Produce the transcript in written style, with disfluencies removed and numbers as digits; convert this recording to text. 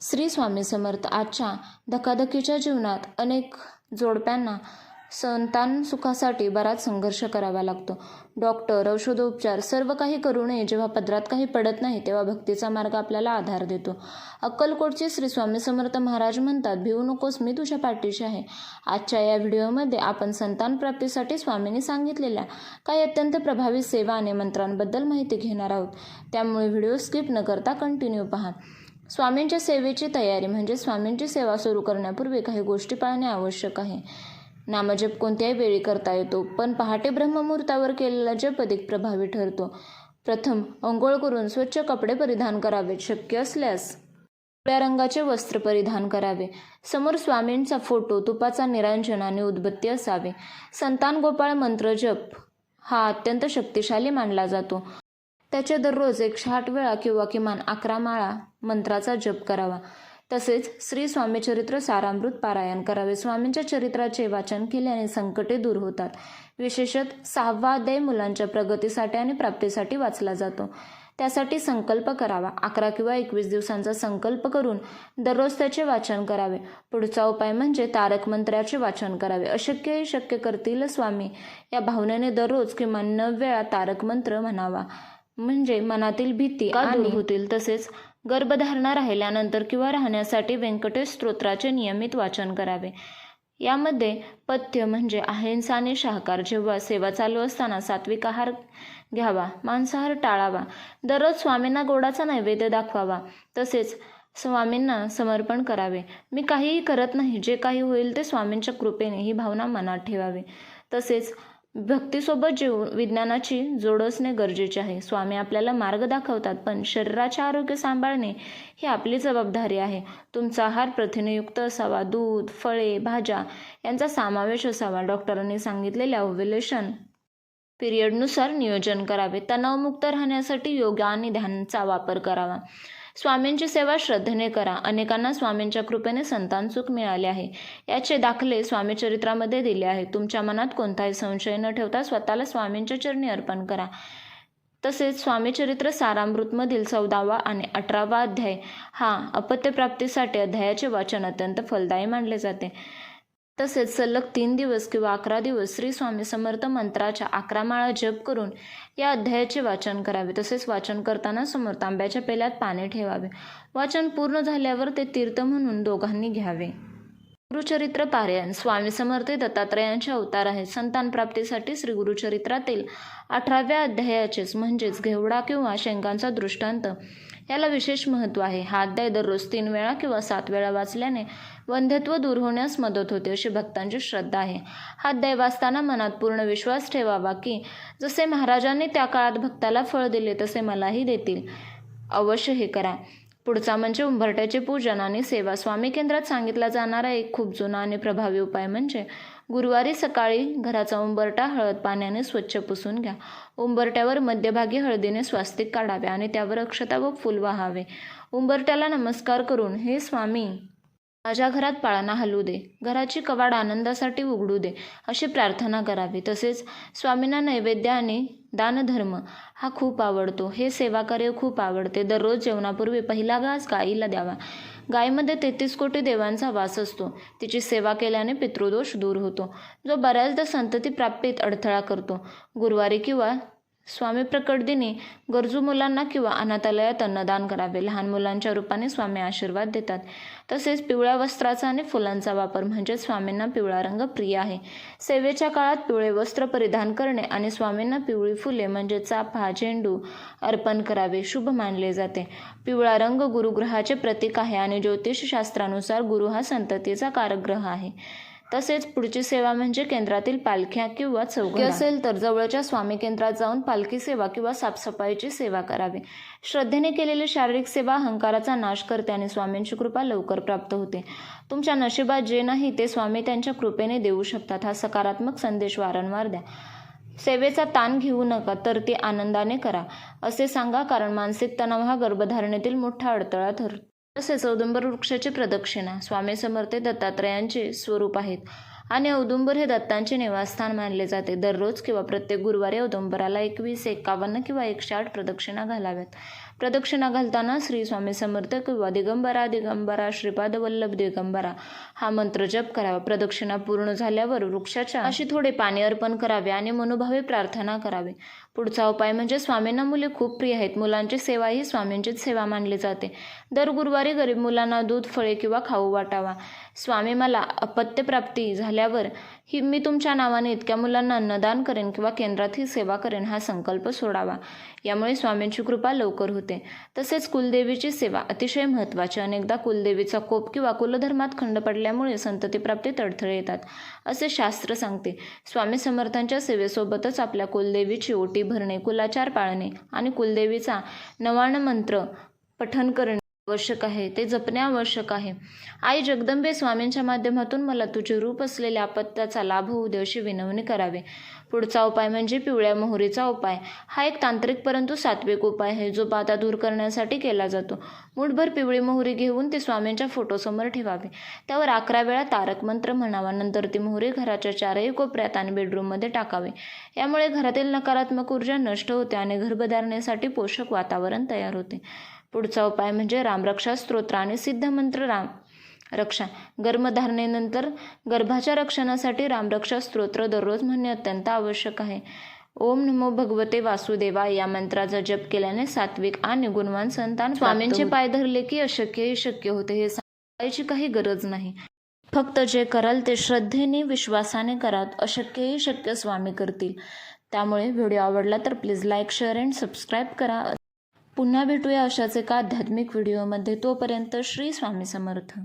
श्री स्वामी समर्थ. आजच्या धकाधकीच्या जीवनात अनेक जोडप्यांना संतान सुखासाठी बराच संघर्ष करावा लागतो. डॉक्टर, औषधोपचार सर्व काही करू नये. जेव्हा पदरात काही पडत नाही तेव्हा भक्तीचा मार्ग आपल्याला आधार देतो. अक्कलकोटचे श्री स्वामी समर्थ महाराज म्हणतात, भिवू नकोस, मी तुझ्या पाठीशी आहे. आजच्या या व्हिडिओमध्ये आपण संतान प्राप्तीसाठी स्वामींनी सांगितलेल्या काही अत्यंत प्रभावी सेवा आणि मंत्रांबद्दल माहिती घेणार आहोत. त्यामुळे व्हिडिओ स्किप न करता कंटिन्यू पहा. स्वामींच्या सेवेची तयारी म्हणजे स्वामींची सेवा सुरू करण्यापूर्वी काही गोष्टी पाळणे आवश्यक आहे. नामजप कोणत्याही वेळी करता येतो, पण पहाटे ब्रह्ममुहूर्तावर केलेला जप अधिक प्रभावी ठरतो. प्रथम अंघोळ करून स्वच्छ कपडे परिधान करावेत. शक्य असल्यास पिवळ्या रंगाचे वस्त्र परिधान करावे. समोर स्वामींचा फोटो, तुपाचा निरांजन आणि उदबत्ती असावे. संतान गोपाळ मंत्र जप हा अत्यंत शक्तिशाली मानला जातो. त्याचे दररोज 108 वेळा किंवा किमान 11 माळा मंत्राचा जप करावा. तसेच श्री स्वामी चरित्र सारामृत पारायण करावे. स्वामींच्या चरित्राचे वाचन केल्याने संकटे दूर होतात. विशेषतः 6वा अध्याय मुलांच्या प्रगतीसाठी आणि प्राप्तीसाठी वाचला जातो. त्यासाठी संकल्प करावा. 11 किंवा 21 दिवसांचा संकल्प करून दररोज त्याचे वाचन करावे. पुढचा उपाय म्हणजे तारक मंत्राचे वाचन करावे. अशक्यही शक्य करतील स्वामी या भावनेने दररोज किमान 9 वेळा तारक मंत्र म्हणावा. म्हणजे मनातील भीती दूर होतील. तसेच गर्भधारणा राहिल्यानंतर किंवा राहण्यासाठी व्यंकटेश स्तोत्राचे नियमित वाचन करावे. यामध्ये पथ्य म्हणजे अहिंसा आणि शाकाहार. जेव्हा सेवा चालू असताना सात्विक आहार घ्यावा, मांसाहार टाळावा. दररोज स्वामींना गोडाचा नैवेद्य दाखवावा. तसेच स्वामींना समर्पण करावे. मी काहीही करत नाही, जे काही होईल ते स्वामींच्या कृपेने ही भावना मनात ठेवावी. तसेच भक्तीसोबत विज्ञानाची जोड असणे गरजेचे आहे. स्वामी आपल्याला मार्ग दाखवतात, पण शरीराचे आरोग्य सांभाळणे ही आपली जबाबदारी आहे. तुमचा आहार प्रथिनयुक्त असावा. दूध, फळे, भाज्या यांचा समावेश असावा. डॉक्टरांनी सांगितलेल्या ओव्ह्युलेशन पिरियडनुसार नियोजन करावे. तणावमुक्त राहण्यासाठी योगा आणि ध्यानाचा वापर करावा. स्वामींची सेवा श्रद्धेने करा. अनेकांना स्वामींच्या कृपेने संतान सुख मिळाले आहे. याचे दाखले स्वामी चरित्रामध्ये दिले आहेत. तुमच्या मनात कोणताही संशय न ठेवता स्वतःला स्वामींच्या चरणी अर्पण करा. तसेच स्वामी चरित्र सारामृतमधील 14वा आणि 18वा अध्याय हा अपत्यप्राप्तीसाठी अध्यायाचे वाचन अत्यंत फलदायी मानले जाते. तसेच सलग 3 दिवस किंवा 11 दिवस श्री स्वामी समर्थ मंत्राच्या 11 माळा जप करून या अध्यायाचे वाचन करावे. तसेच वाचन करताना समोर तांब्याच्या पेल्यात पाणी ठेवावे. वाचन पूर्ण झाल्यावर ते तीर्थ म्हणून दोघांनी घ्यावे. गुरुचरित्र पारायण. स्वामी समर्थ दत्तात्रयांचे अवतार आहेत. संतान प्राप्तीसाठी श्री गुरुचरित्रातील 18व्या अध्यायाचेच म्हणजेच घेवडा किंवा शेंगांचा दृष्टांत याला विशेष महत्त्व आहे. हा अध्याय दररोज 3 वेळा किंवा 7 वेळा वाचल्याने वंध्यत्व दूर होण्यास मदत होते अशी भक्तांची श्रद्धा आहे. हा अध्याय वाचताना मनात पूर्ण विश्वास ठेवावा की जसे महाराजांनी त्या काळात भक्ताला फळ दिले तसे मलाही देतील. अवश्य हे करा. पुढचा म्हणजे उंबरट्याचे पूजन आणि सेवा. स्वामी केंद्रात सांगितला जाणारा एक खूप जुना आणि प्रभावी उपाय म्हणजे गुरुवारी सकाळी घराचा उंबरटा हळद पाण्याने स्वच्छ पुसून घ्या. उंबरट्यावर मध्यभागी हळदीने स्वास्तिक काढावे आणि त्यावर अक्षता व फूल वाहावे. उंबरट्याला नमस्कार करून, हे स्वामी, माझ्या घरात पाळणा हलू दे, घराची कवाड आनंदासाठी उघडू दे, अशी प्रार्थना करावी. तसेच स्वामींना नैवेद्य आणि दानधर्म हा खूप आवडतो. हे सेवाकार्य खूप आवडते. दररोज जेवणापूर्वी पहिला घास गायीला द्यावा. गायीमध्ये 33 कोटी देवांचा वास असतो. तिची सेवा केल्याने पितृदोष दूर होतो, जो बऱ्याचदा संतती प्राप्तीत अडथळा करतो. गुरुवारी किंवा स्वामी प्रकट दिनी गरजू मुलांना किंवा अनाथालयात अन्नदान करावे. लहान मुलांच्या रूपाने स्वामी आशीर्वाद देतात. तसेच पिवळ्या वस्त्राचा आणि फुलांचा वापर म्हणजे स्वामींना पिवळा रंग प्रिय आहे. सेवेच्या काळात पिवळे वस्त्र परिधान करणे आणि स्वामींना पिवळी फुले म्हणजे चाफा, झेंडू अर्पण करावे शुभ मानले जाते. पिवळा रंग गुरुग्रहाचे प्रतीक आहे आणि ज्योतिषशास्त्रानुसार गुरु हा संततीचा कारकग्रह आहे. तसेच पुढची सेवा म्हणजे केंद्रातील पालख्या किंवा चौघडा असेल तर जवळच्या स्वामी केंद्रात जाऊन पालखी सेवा किंवा साफसफाईची सेवा करावी. श्रद्धेने केलेली शारीरिक सेवा अहंकाराचा नाश करते आणि स्वामींची कृपा लवकर प्राप्त होते. तुमच्या नशिबात जे नाही ते स्वामी त्यांच्या कृपेने देऊ शकतात. हा सकारात्मक संदेश वारंवार द्या. सेवेचा ताण घेऊ नका, तर ती आनंदाने करा असे सांगा, कारण मानसिक तणाव हा गर्भधारणेतील मोठा अडथळा ठरतो. तसेच औदुंबर वृक्षाची प्रदक्षिणा. स्वामी समर्थ दत्तात्रयांचे स्वरूप आहेत आणि औदुंबर हे दत्तांचे निवासस्थान मानले जाते. दररोज किंवा प्रत्येक गुरुवारी औदुंबराला 21, 51 किंवा 108 प्रदक्षिणा घालाव्यात. प्रदक्षिणा घालताना श्री स्वामी समर्थ किंवा दिगंबरा दिगंबरा श्रीपाद वल्लभ दिगंबरा हा मंत्र जप करावा. प्रदक्षिणा पूर्ण झाल्यावर वृक्षाच्या अशी थोडे पाणी अर्पण करावे आणि मनोभावे प्रार्थना करावी. पुढचा उपाय म्हणजे स्वामींना मुले खूप प्रिय आहेत. मुलांची सेवा ही स्वामींचीच सेवा मानली जाते. दर गुरुवारी गरीब मुलांना दूध, फळे किंवा खाऊ वाटावा. स्वामी, मला अपत्यप्राप्ती झाल्यावर मी तुमच्या नावाने इतक्या मुलांना अन्नदान करेन किंवा केंद्रात ही सेवा करेन हा संकल्प सोडावा. यामुळे स्वामींची कृपा लवकर होते. तसेच कुलदेवीची सेवा अतिशय महत्त्वाची. अनेकदा कुलदेवीचा कोप किंवा कुलधर्मात खंड पडल्यामुळे संततीप्राप्तीत अडथळे येतात असे शास्त्र सांगते. स्वामी समर्थांच्या सेवेसोबतच आपल्या कुलदेवीची ओटी भरणे, कुलाचार पाळणे आणि कुलदेवीचा नवार्ण मंत्र पठण करणे आवश्यक आहे. ते जपणे आवश्यक आहे. आई जगदंबे, स्वामींच्या माध्यमातून मला तुझे रूप असलेल्या अपत्याचा लाभ होऊ दे अशी विनवणी करावे. पुढचा उपाय म्हणजे पिवळ्या मोहरीचा उपाय. हा एक तांत्रिक परंतु सात्विक उपाय आहे जो बाधा दूर करण्यासाठी केला जातो. मूठभर पिवळी मोहरी घेऊन ती स्वामींच्या फोटोसमोर ठेवावी. त्यावर 11 वेळा तारक मंत्र म्हणावा. नंतर ती मोहरी घराच्या चारही कोपऱ्यात आणि बेडरूममध्ये टाकावी. यामुळे घरातील नकारात्मक ऊर्जा नष्ट होते आणि गर्भधारणेसाठी पोषक वातावरण तयार होते. पुढचा उपाय म्हणजे रामरक्षा स्तोत्र आणि सिद्ध मंत्र राम रक्षा. गर्भधारणेनंतर गर्भाच्या रक्षणासाठी रामरक्षा स्तोत्र दररोज म्हणणे अत्यंत आवश्यक आहे. ओम नमो भगवते वासुदेवाय या मंत्राचा जप केल्याने सात्विक आणि गुणवान संतान स्वामींचे पाय धरले की अशक्यही शक्य होते. हे सांगायची काही गरज नाही. फक्त जे कराल ते श्रद्धेने, विश्वासाने करा. अशक्यही शक्य स्वामी करतील. त्यामुळे व्हिडिओ आवडला तर please like, share and subscribe करा. पुन्हा भेटूया अशाच एका आध्यात्मिक व्हिडिओमध्ये. तोपर्यंत श्री स्वामी समर्थ.